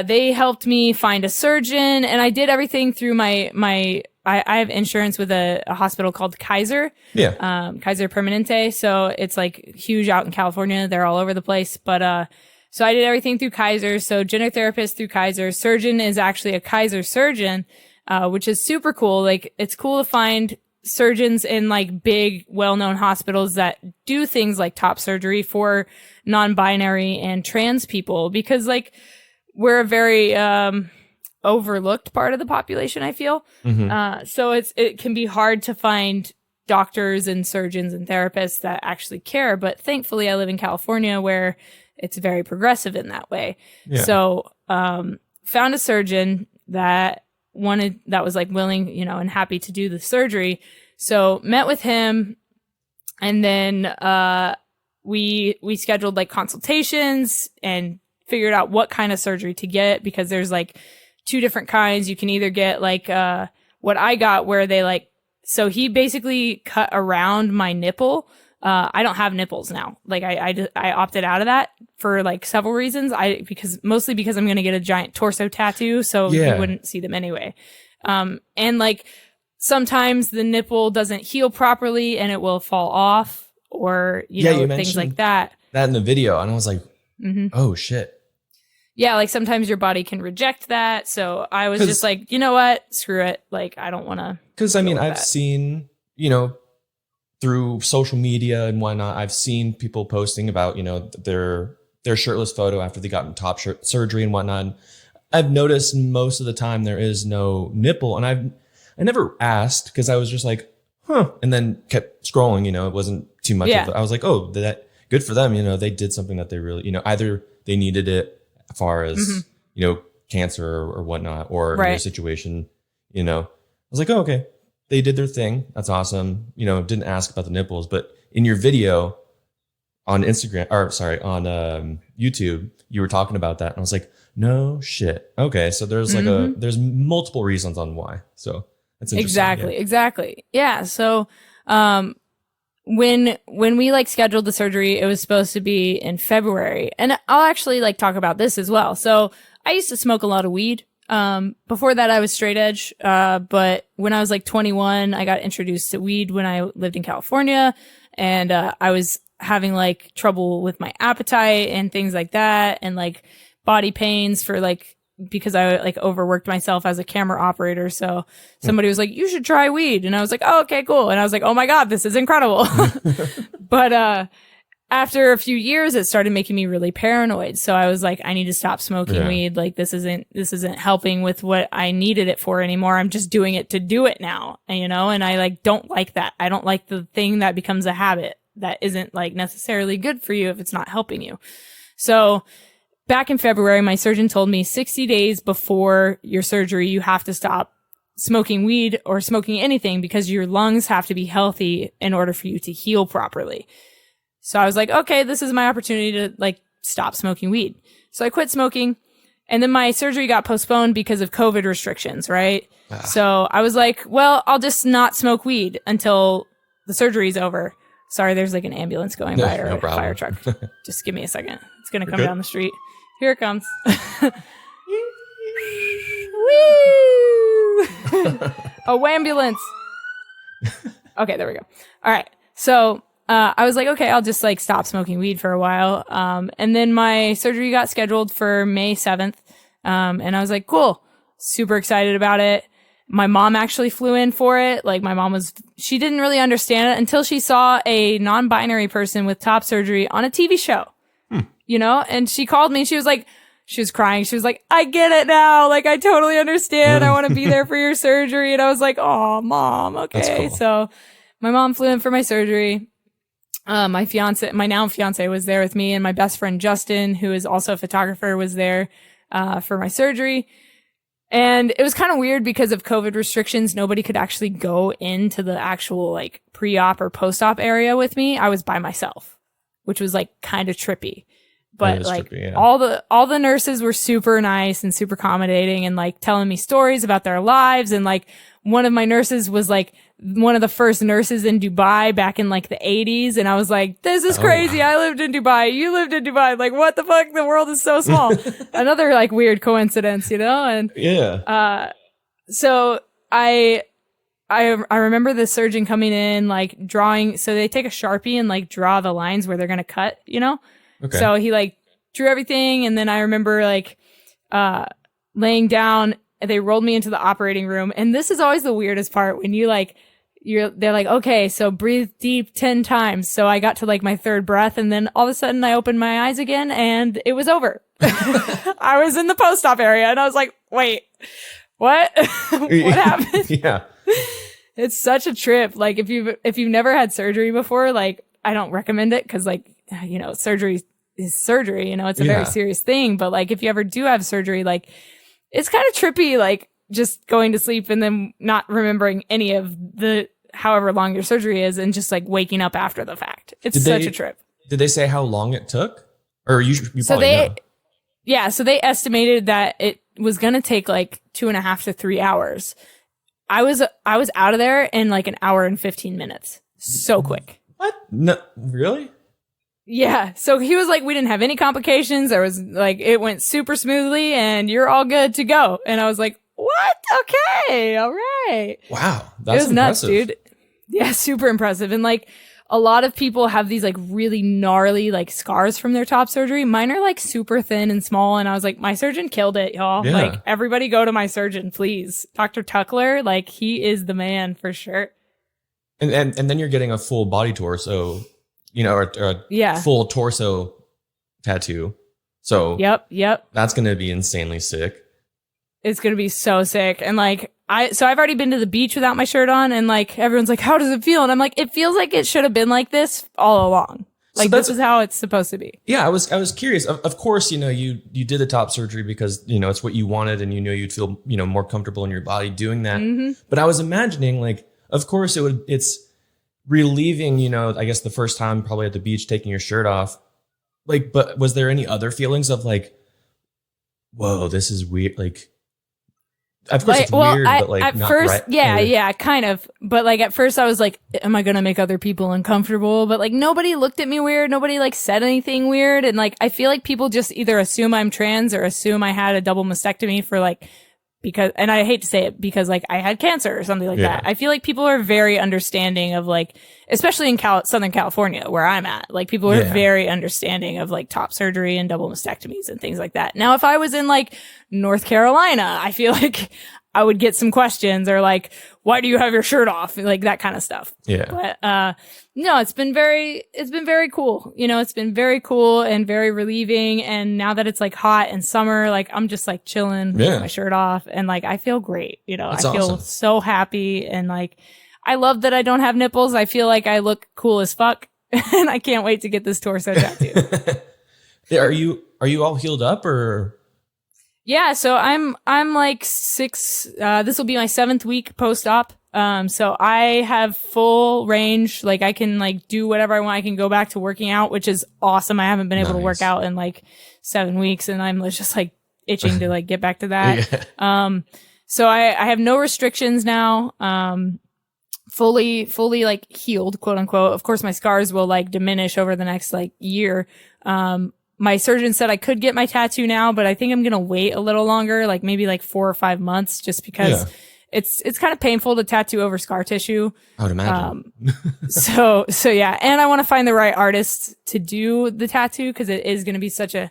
they helped me find a surgeon, and I did everything through I have insurance with a hospital called Kaiser. Yeah. Kaiser Permanente. So it's like huge out in California. They're all over the place. But, so I did everything through Kaiser. So gender therapist through Kaiser. Surgeon is actually a Kaiser surgeon, which is super cool. Like it's cool to find surgeons in like big, well-known hospitals that do things like top surgery for non-binary and trans people, because like, we're a very overlooked part of the population, I feel. Mm-hmm. So it can be hard to find doctors and surgeons and therapists that actually care. But thankfully, I live in California where it's very progressive in that way. Yeah. So found a surgeon that was like willing, you know, and happy to do the surgery. So met with him, and then we scheduled like consultations and figured out what kind of surgery to get, because there's like 2 different kinds. You can either get like what I got, where they like, so he basically cut around my nipple. I don't have nipples now. Like I opted out of that for like several reasons. Mostly because I'm going to get a giant torso tattoo, so you wouldn't see them anyway. And like sometimes the nipple doesn't heal properly and it will fall off, or you know, things like that. That in the video, and I was like, oh shit. Yeah, like sometimes your body can reject that. So I was just like, you know what? Screw it. Like, I don't want to. Because I mean, I've seen, you know, through social media and whatnot, I've seen people posting about, you know, their shirtless photo after they got top surgery and whatnot. And I've noticed most of the time there is no nipple. And I never asked, because I was just like, huh. And then kept scrolling, you know, it wasn't too much of it. I was like, oh, that good for them. You know, they did something that they really, you know, either they needed it as far as, you know, cancer or whatnot, or in their situation, you know, I was like, oh, okay, they did their thing. That's awesome. You know, didn't ask about the nipples, but in your video on Instagram, or sorry, on YouTube, you were talking about that. And I was like, no shit. Okay. So there's like there's multiple reasons on why. So that's interesting. Exactly. Yeah. So, when we like scheduled the surgery, it was supposed to be in February, and I'll actually like talk about this as well. So I used to smoke a lot of weed. Before that I was straight edge. But when I was like 21, I got introduced to weed when I lived in California, and, I was having like trouble with my appetite and things like that, and like body pains for like, because I like overworked myself as a camera operator. So somebody was like, you should try weed. And I was like, oh, okay, cool. And I was like, oh my God, this is incredible. But, after a few years, it started making me really paranoid. So I was like, I need to stop smoking weed. Like this isn't helping with what I needed it for anymore. I'm just doing it to do it now. And, you know, and I like, don't like that. I don't like the thing that becomes a habit that isn't like necessarily good for you if it's not helping you. So back in February, my surgeon told me 60 days before your surgery, you have to stop smoking weed or smoking anything, because your lungs have to be healthy in order for you to heal properly. So I was like, okay, this is my opportunity to like stop smoking weed. So I quit smoking, and then my surgery got postponed because of COVID restrictions, right? So I was like, well, I'll just not smoke weed until the surgery's over. Sorry, there's like an ambulance going by or No a problem. fire truck. Just give me a second. It's going to come good? down the street. Here it comes. Woo! A ambulance. Okay, there we go. All right. So I was like, okay, I'll just like stop smoking weed for a while. And then my surgery got scheduled for May 7th. And I was like, cool. Super excited about it. My mom actually flew in for it. Like she didn't really understand it until she saw a non-binary person with top surgery on a TV show, you know? And she called me. She was crying. She was like, I get it now. Like, I totally understand. I want to be there for your surgery. And I was like, oh, Mom. Okay. That's cool. So my mom flew in for my surgery. My now fiance was there with me, and my best friend, Justin, who is also a photographer, was there, for my surgery. And it was kind of weird because of COVID restrictions. Nobody could actually go into the actual like pre-op or post-op area with me. I was by myself, which was like kind of trippy. But like trippy, yeah. all the nurses were super nice and super accommodating and like telling me stories about their lives. And like one of my nurses was like one of the first nurses in Dubai back in like the 80s. And I was like, this is crazy. Wow. I lived in Dubai. You lived in Dubai. Like, what the fuck? The world is so small. Another like weird coincidence, you know? And Yeah. so I remember the surgeon coming in, like drawing. So they take a Sharpie and like draw the lines where they're going to cut, you know? Okay. So he like drew everything. And then I remember like, laying down, they rolled me into the operating room. And this is always the weirdest part when they're like, okay, so breathe deep 10 times. So I got to like my third breath, and then all of a sudden I opened my eyes again and it was over. I was in the post-op area and I was like, wait, what? What happened? Yeah. It's such a trip. Like if you've never had surgery before, like I don't recommend it, because like, you know, surgery is surgery, you know, it's a very serious thing. But like if you ever do have surgery, like it's kind of trippy, like just going to sleep and then not remembering any of the however long your surgery is, and just like waking up after the fact. It's such a trip. Did they say how long it took? Or you So probably know. Yeah, so they estimated that it was going to take like 2.5 to 3 hours. I was out of there in like an hour and 15 minutes. So quick. What? No, really? Yeah. So he was like, we didn't have any complications. There was like, it went super smoothly and you're all good to go. And I was like, what? Okay. All right. Wow. It That's was impressive. nuts, dude. Yeah. Super impressive. And like a lot of people have these like really gnarly like scars from their top surgery. Mine are like super thin and small. And I was like, my surgeon killed it, y'all. Yeah. Like everybody go to my surgeon, please. Dr. Tuckler, like he is the man for sure. And then you're getting a full body torso, you know, or a full torso tattoo. So Yep. That's going to be insanely sick. It's going to be so sick. And like, so I've already been to the beach without my shirt on, and like everyone's like, how does it feel? And I'm like, it feels like it should have been like this all along. Like this is how it's supposed to be. Yeah, I was curious. Of course, you know, you did the top surgery because, you know, it's what you wanted and you know you'd feel, you know, more comfortable in your body doing that. Mm-hmm. But I was imagining like, of course it's relieving, you know, I guess the first time probably at the beach taking your shirt off. Like, but was there any other feelings of like, whoa, this is weird? Like, of course it's weird, but like at not first, right. Yeah, kind of. But like at first I was like, am I going to make other people uncomfortable? But like nobody looked at me weird. Nobody like said anything weird. And like, I feel like people just either assume I'm trans or assume I had a double mastectomy for like, because, and I hate to say it because like I had cancer or something like that. I feel like people are very understanding of like, especially in Southern California where I'm at, like people are very understanding of like top surgery and double mastectomies and things like that. Now, if I was in like North Carolina, I feel like I would get some questions or like, why do you have your shirt off? Like that kind of stuff. Yeah. But, no, it's been very cool. You know, it's been very cool and very relieving. And now that it's like hot and summer, like I'm just like chilling with my shirt off and like I feel great. You know, That's I feel awesome. so happy and like I love that I don't have nipples. I feel like I look cool as fuck and I can't wait to get this torso tattoo. Yeah, are you all healed up or? Yeah, so I'm like this will be my 7th week post-op. So I have full range. Like I can like do whatever I want. I can go back to working out, which is awesome. I haven't been able to work out in like 7 weeks and I'm just like itching to like get back to that. So I have no restrictions now. fully like healed, quote unquote. Of course, my scars will like diminish over the next like year. My surgeon said I could get my tattoo now, but I think I'm going to wait a little longer, like maybe like 4 or 5 months, just because it's kind of painful to tattoo over scar tissue. I would imagine. So yeah. And I want to find the right artist to do the tattoo, because it is going to be such a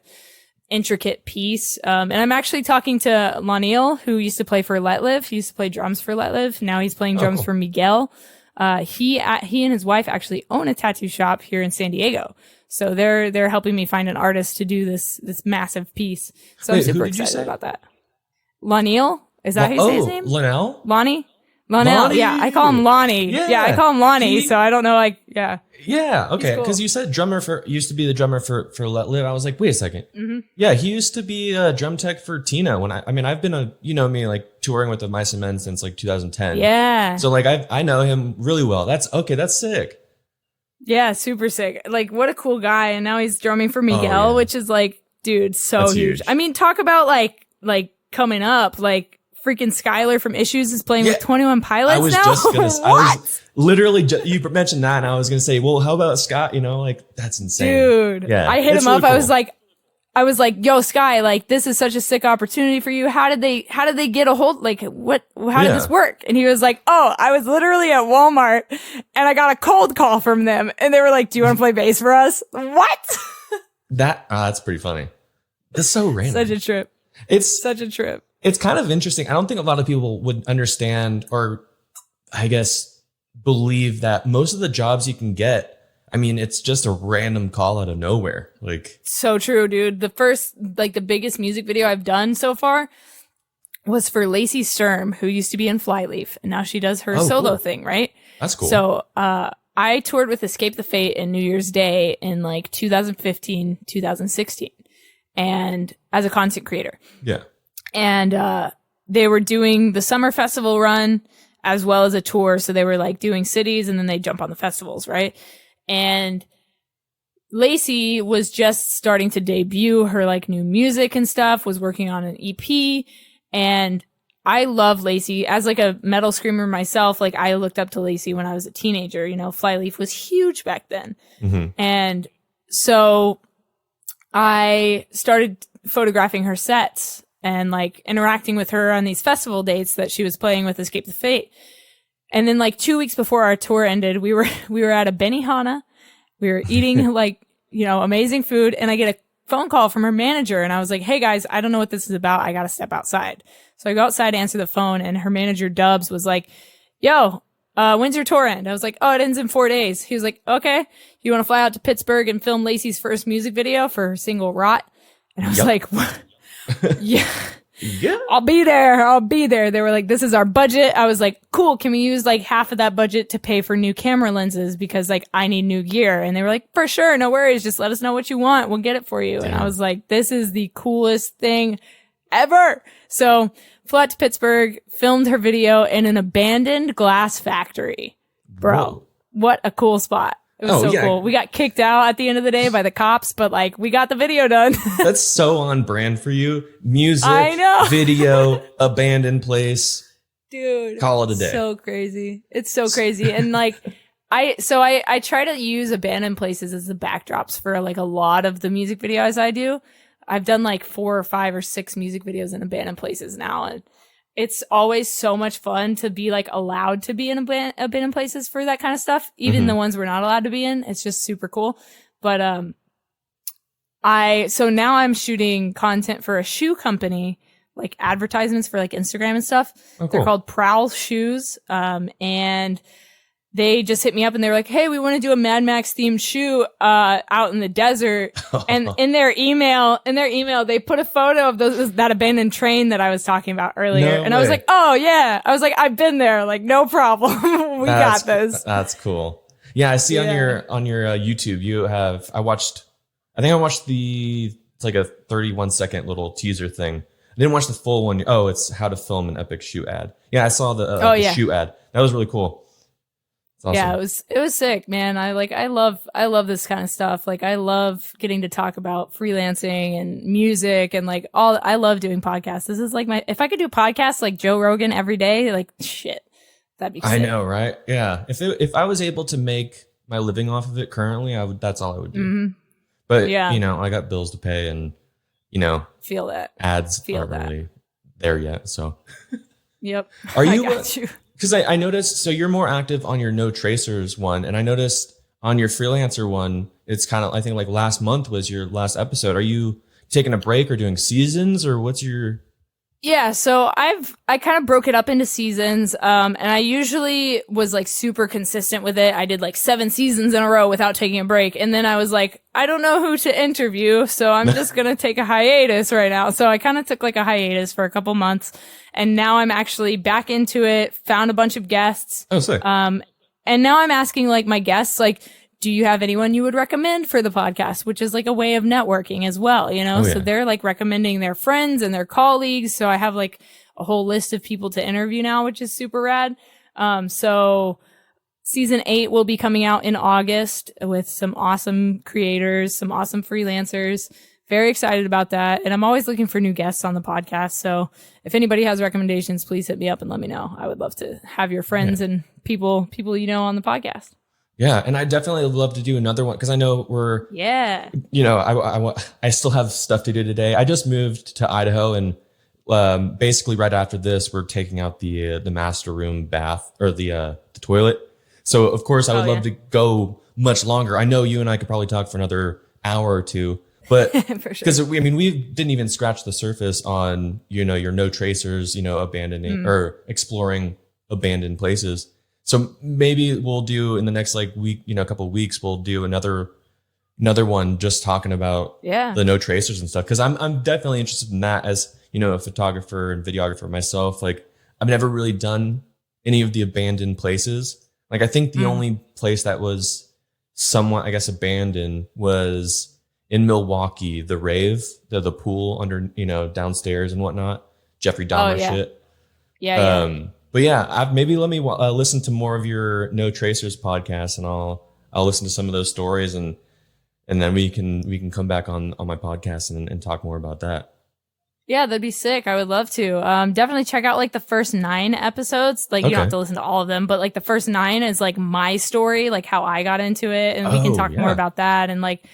intricate piece. And I'm actually talking to Laniel, who used to play for Let Live. He used to play drums for Let Live. Now he's playing drums for Miguel. He and his wife actually own a tattoo shop here in San Diego. So they're helping me find an artist to do this massive piece. So I'm super excited about that. Laniel? Is that how you say his name? Lonell? Lonnie? Yeah, I call him Lonnie. Yeah, I call him Lonnie. So I don't know, like, yeah. Yeah, okay. Because you said used to be the drummer for Let Live. I was like, wait a second. Mm-hmm. Yeah, he used to be a drum tech for Tina. When I've been me, like touring with the Mice and Men since like 2010. Yeah. So like I know him really well. That's sick. Yeah, super sick. Like, what a cool guy. And now he's drumming for Miguel, which is like, dude, that's huge. I mean, talk about like coming up, like, freaking Skylar from Issues is playing with 21 Pilots now. I was literally you mentioned that, and I was gonna say, well, how about Scott? Like, that's insane, dude. Yeah, I hit him up. Really cool. I was like, yo, Sky, like, this is such a sick opportunity for you. How did they get a hold? Like, how did this work? And he was like, oh, I was literally at Walmart and I got a cold call from them, and they were like, do you want to play bass for us? What? That's pretty funny. That's so random. Such a trip. It's such a trip. It's kind of interesting. I don't think a lot of people would understand, or I guess believe, that most of the jobs you can get, I mean, it's just a random call out of nowhere. Like, so true, dude. The biggest music video I've done so far was for Lacey Sturm, who used to be in Flyleaf, and now she does her solo thing, right? That's cool. So, I toured with Escape the Fate and New Year's Day in like 2015, 2016, and as a content creator. Yeah. And they were doing the summer festival run as well as a tour. So they were like doing cities and then they jump on the festivals, right? And Lacey was just starting to debut her like new music and stuff, was working on an EP. And I love Lacey as like a metal screamer myself. Like, I looked up to Lacey when I was a teenager. Flyleaf was huge back then. Mm-hmm. And so I started photographing her sets and like interacting with her on these festival dates that she was playing with Escape the Fate. And then like 2 weeks before our tour ended, we were at a Benihana. We were eating like, amazing food. And I get a phone call from her manager. And I was like, hey guys, I don't know what this is about. I got to step outside. So I go outside to answer the phone, and her manager Dubs was like, yo, when's your tour end? I was like, oh, it ends in 4 days. He was like, okay, you want to fly out to Pittsburgh and film Lacey's first music video for her single Rot? And I was like, what? Yeah. I'll be there. They were like, this is our budget. I was like, cool. Can we use like half of that budget to pay for new camera lenses? Because like, I need new gear. And they were like, for sure. No worries. Just let us know what you want. We'll get it for you. Damn. And I was like, this is the coolest thing ever. So flew out to Pittsburgh, filmed her video in an abandoned glass factory. Bro, whoa. What a cool spot. It was cool. We got kicked out at the end of the day by the cops, but like, we got the video done. That's so on brand for you. Music, I know. Video, abandoned place. Dude. Call it a day. So crazy. It's so crazy. And like, I try to use abandoned places as the backdrops for like a lot of the music videos I do. I've done like 4 or 5 or 6 music videos in abandoned places now. And it's always so much fun to be like allowed to be in abandoned places for that kind of stuff. Even the ones we're not allowed to be in. It's just super cool. But, so now I'm shooting content for a shoe company, like advertisements for like Instagram and stuff. Oh, cool. They're called Prowl Shoes. And they just hit me up and they were like, hey, we want to do a Mad Max themed shoe, out in the desert. And in their email, they put a photo of that abandoned train that I was talking about earlier. I was like, oh yeah. I was like, I've been there. Like, no problem. We got this. That's cool. Yeah. I see on your YouTube, I think I watched it's like a 31-second little teaser thing. I didn't watch the full one. Oh, it's how to film an epic shoe ad. Yeah. I saw the shoe ad. That was really cool. Awesome. Yeah, it was sick, man. I love this kind of stuff. Like, I love getting to talk about freelancing and music and like I love doing podcasts. This is like if I could do podcasts like Joe Rogan every day, like shit, That'd be sick. I know, right? Yeah. If I was able to make my living off of it currently, that's all I would do. Mm-hmm. But I got bills to pay, and feel that ads aren't really there yet. So yep. Are you? I got you. Because I noticed, so you're more active on your No Tracers one, and I noticed on your freelancer one, it's kind of, I think like last month was your last episode. Are you taking a break or doing seasons, or what's your? Yeah, so I kind of broke it up into seasons, and I usually was like super consistent with it. I did like 7 seasons in a row without taking a break, and then I was like, I don't know who to interview, so I'm just gonna take a hiatus right now. So I kind of took like a hiatus for a couple months, and now I'm actually back into it. Found a bunch of guests. Oh, sick. And now I'm asking like my guests, like, do you have anyone you would recommend for the podcast? Which is like a way of networking as well, So they're like recommending their friends and their colleagues. So I have like a whole list of people to interview now, which is super rad. So season 8 will be coming out in August with some awesome creators, some awesome freelancers. Very excited about that. And I'm always looking for new guests on the podcast. So if anybody has recommendations, please hit me up and let me know. I would love to have your friends and people on the podcast. Yeah, and I definitely would love to do another one, because I know we're, I still have stuff to do today. I just moved to Idaho, and basically right after this, we're taking out the master room bath, or the toilet. So of course I would love to go much longer. I know you and I could probably talk for another hour or two, but because we didn't even scratch the surface on your No Tracers, abandoning or exploring abandoned places. So maybe we'll do in the next week, couple of weeks, we'll do another one just talking about the No Tracers and stuff. Because I'm definitely interested in that as a photographer and videographer myself. Like, I've never really done any of the abandoned places. Like, I think the only place that was somewhat, I guess, abandoned was in Milwaukee, the rave, the pool under downstairs and whatnot, Jeffrey Dahmer shit. But maybe let me listen to more of your No Tracers podcast, and I'll listen to some of those stories, and then we can come back on my podcast and talk more about that. Yeah, that'd be sick. I would love to. Definitely check out like the first 9 episodes. Like, you don't have to listen to all of them, but like the first 9 is like my story, like how I got into it, and we can talk more about that. And like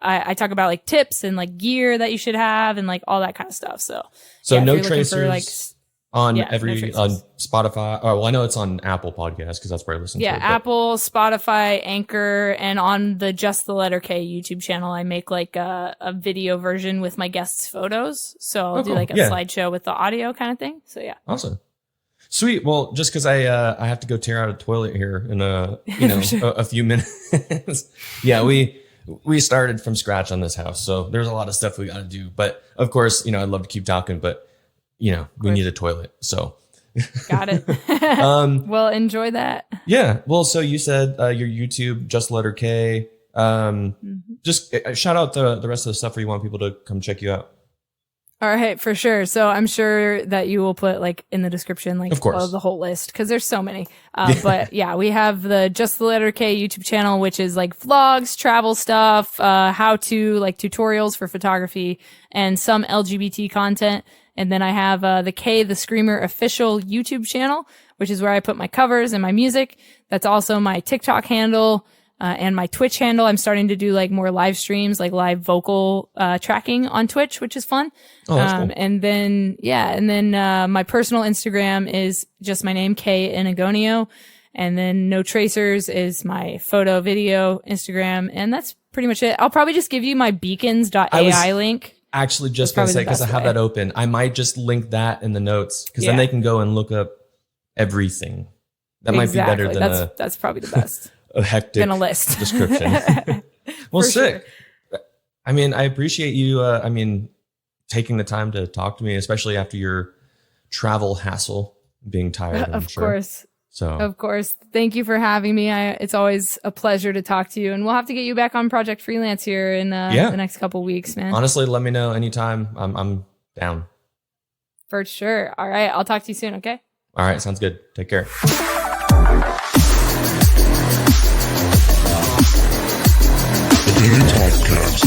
I talk about like tips and like gear that you should have and like all that kind of stuff. So No Tracers. On on Spotify. Oh, well, I know it's on Apple Podcasts because that's where I listen to it. Yeah, Apple, Spotify, Anchor, and on the Just the Letter K YouTube channel, I make like a video version with my guests' photos. So I'll do like a slideshow with the audio kind of thing. So yeah. Awesome. Sweet. Well, just because I have to go tear out a toilet here in a few minutes. We started from scratch on this house, so there's a lot of stuff we got to do. But of course, I'd love to keep talking, but we need a toilet. So got it. Well, enjoy that. Yeah. Well, so you said your YouTube, Just Letter K. Just shout out the rest of the stuff where you want people to come check you out. All right, for sure. So I'm sure that you will put like in the description, like, of course, the whole list, because there's so many. But yeah, we have the Just the Letter K YouTube channel, which is like vlogs, travel stuff, how to like tutorials for photography, and some LGBT content. And then I have the K the Screamer official YouTube channel, which is where I put my covers and my music. That's also my TikTok handle. And my Twitch handle. I'm starting to do like more live streams, like live vocal tracking on Twitch, which is fun. Oh, that's cool. And then my personal Instagram is just my name, K Enagonio. And then No Tracers is my photo video Instagram, and that's pretty much it. I'll probably just give you my beacons.ai link. Actually, just gonna say, because I have that open, I might just link that in the notes, because then they can go and look up everything. That might be better than that's probably the best. A hectic than a list description. Well, sick. Sure. I mean, I appreciate you. Taking the time to talk to me, especially after your travel hassle, being tired. Of course. So, of course. Thank you for having me. It's always a pleasure to talk to you, and we'll have to get you back on Project Freelance here in the next couple weeks, man. Honestly, let me know anytime. I'm down. For sure. All right. I'll talk to you soon. Okay. All right. Sounds good. Take care. Podcast.